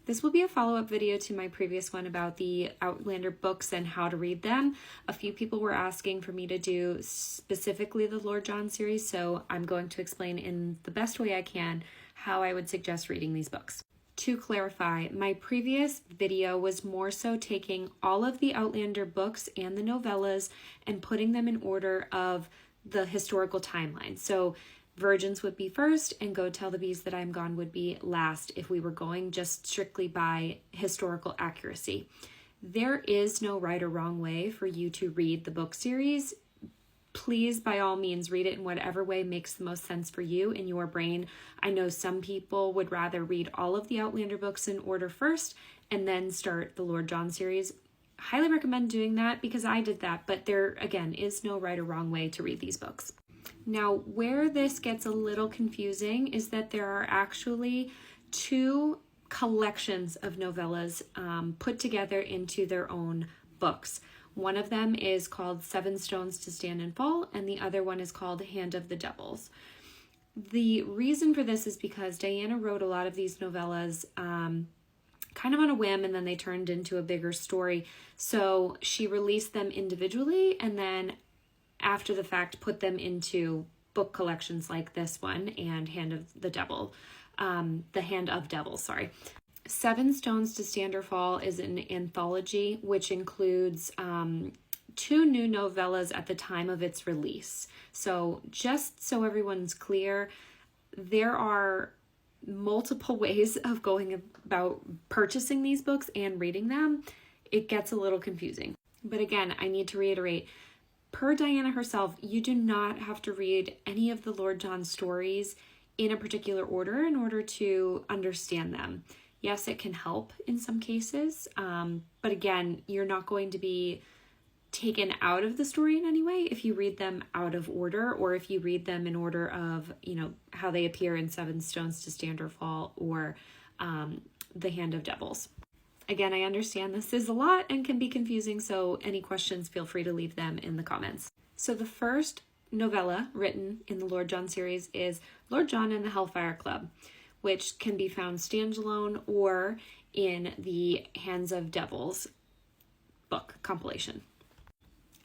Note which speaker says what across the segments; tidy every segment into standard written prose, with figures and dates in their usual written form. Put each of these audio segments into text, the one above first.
Speaker 1: This will be a follow-up video to my previous one about the Outlander books and how to read them. A few people were asking for me to do specifically the Lord John series, so I'm going to explain in the best way I can how I would suggest reading these books. To clarify, my previous video was more so taking all of the Outlander books and the novellas and putting them in order of the historical timeline. So Virgins would be first, and Go Tell the Bees That I'm Gone would be last if we were going just strictly by historical accuracy. There is no right or wrong way for you to read the book series. Please, by all means, read it in whatever way makes the most sense for you in your brain. I know some people would rather read all of the Outlander books in order first and then start the Lord John series. Highly recommend doing that because I did that, but there, again, is no right or wrong way to read these books. Now, where this gets a little confusing is that there are actually two collections of novellas put together into their own books. One of them is called 7 Stones to Stand and Fall, and the other one is called Hand of the Devils. The reason for this is because Diana wrote a lot of these novellas kind of on a whim, and then they turned into a bigger story. So she released them individually, and then after the fact put them into book collections like this one and Hand of the Devil, the Hand of Devils, sorry. 7 Stones to Stand or Fall is an anthology which includes 2 new novellas at the time of its release. So just so everyone's clear, there are multiple ways of going about purchasing these books and reading them. It gets a little confusing. But again, I need to reiterate, per Diana herself, you do not have to read any of the Lord John stories in a particular order in order to understand them. Yes, it can help in some cases, but again, you're not going to be taken out of the story in any way if you read them out of order, or if you read them in order of, how they appear in 7 Stones to Stand or Fall or the Hand of Devils. Again, I understand this is a lot and can be confusing, so any questions, feel free to leave them in the comments. So the first novella written in the Lord John series is Lord John and the Hellfire Club, which can be found standalone or in the Hands of Devils book compilation.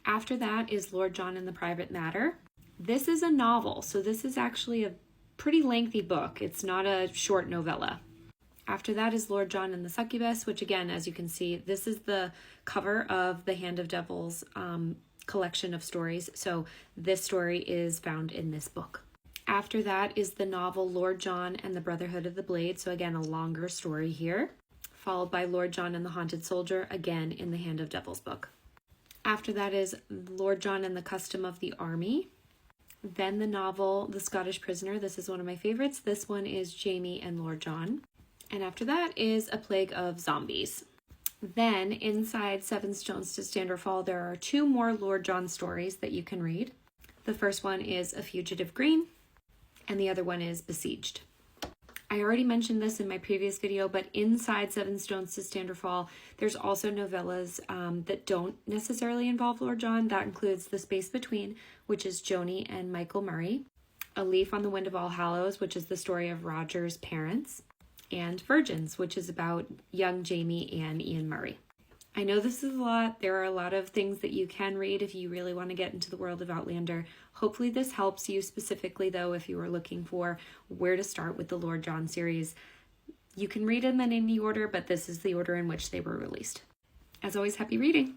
Speaker 1: After that is Lord John and the Private Matter. This is a novel, so this is actually a pretty lengthy book. It's not a short novella. After that is Lord John and the Succubus, which again, as you can see, this is the cover of the Hand of Devils collection of stories. So this story is found in this book. After that is the novel Lord John and the Brotherhood of the Blade. So again, a longer story here, followed by Lord John and the Haunted Soldier, again in the Hand of Devils book. After that is Lord John and the Custom of the Army. Then the novel The Scottish Prisoner. This is one of my favorites. This one is Jamie and Lord John. And after that is A Plague of Zombies. Then inside 7 Stones to Stand or Fall, there are 2 more Lord John stories that you can read. The first one is A Fugitive Green, and the other one is Besieged. I already mentioned this in my previous video, but inside 7 Stones to Stand or Fall, there's also novellas that don't necessarily involve Lord John. That includes The Space Between, which is Joni and Michael Murray, A Leaf on the Wind of All Hallows, which is the story of Roger's parents, and Virgins, which is about young Jamie and Ian Murray. I know this is a lot. There are a lot of things that you can read if you really want to get into the world of Outlander. Hopefully this helps you specifically, though, if you are looking for where to start with the Lord John series. You can read them in any order, but this is the order in which they were released. As always, happy reading!